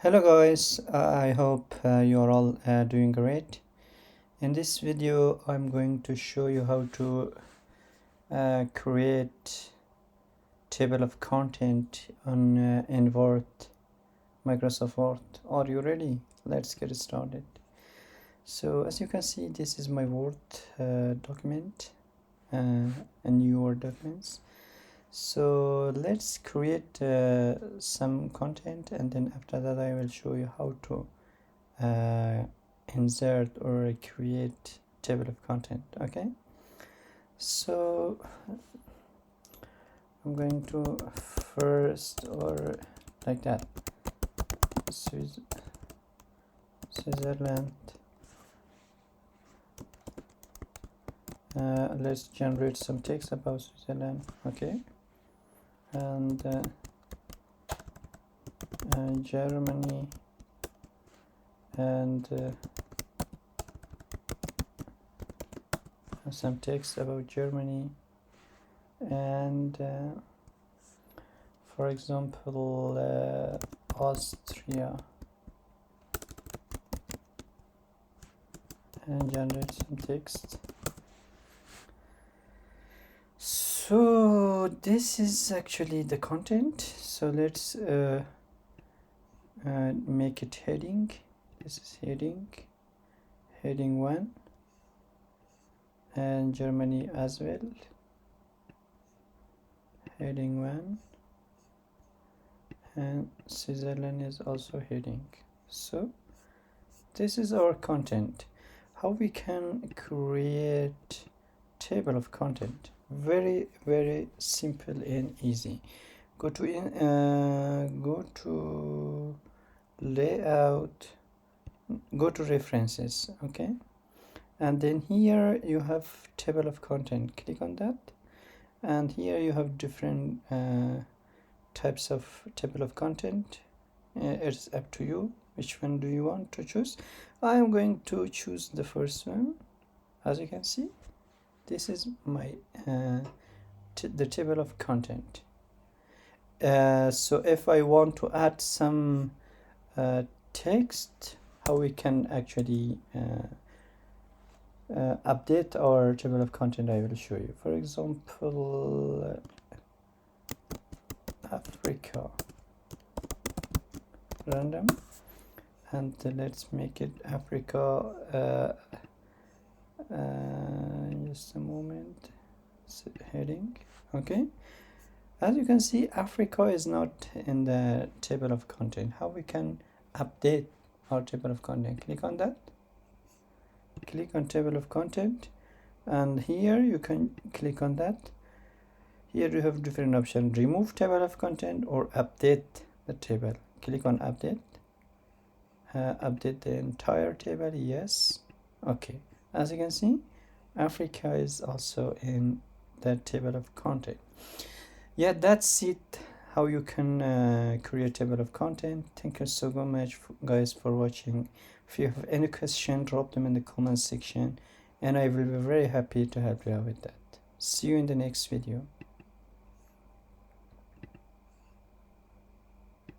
Hello guys, I hope you're all doing great. In this video I'm going to show you how to create table of content on in Word, Microsoft Word. Are you ready? Let's get started. So as you can see, this is my Word document, a new Word documents. So let's create some content, and then after that I will show you how to insert or create table of content. Okay, so I'm going to first, or like that, Switzerland. Let's generate some text about Switzerland. Okay, and Germany, and some text about Germany, and for example Austria, and generate some text. So this is actually the content. So let's make it heading. This is heading 1, and Germany as well, heading 1, and Switzerland is also heading. So this is our content. How we can create table of content? Very simple and easy. Go to layout, go to references. Okay, and then here you have table of content. Click on that, and here you have different types of table of content. It's up to you which one do you want to choose. I am going to choose the first one. As you can see, this is my the table of content. So if I want to add some text, how we can actually update our table of content, I will show you. For example, Africa, random, and let's make it Africa. Just a moment. Heading. Okay, as you can see, Africa is not in the table of content. How we can update our table of content? Click on that, click on table of content, and here you can click on that. Here you have different options: remove table of content or update the table. Click on update. Update the entire table. Yes. Okay, as you can see, Africa is also in the table of content. Yeah, that's it, how you can create table of content. Thank you so much guys for watching. If you have any question, drop them in the comment section, and I will be very happy to help you out with that. See you in the next video.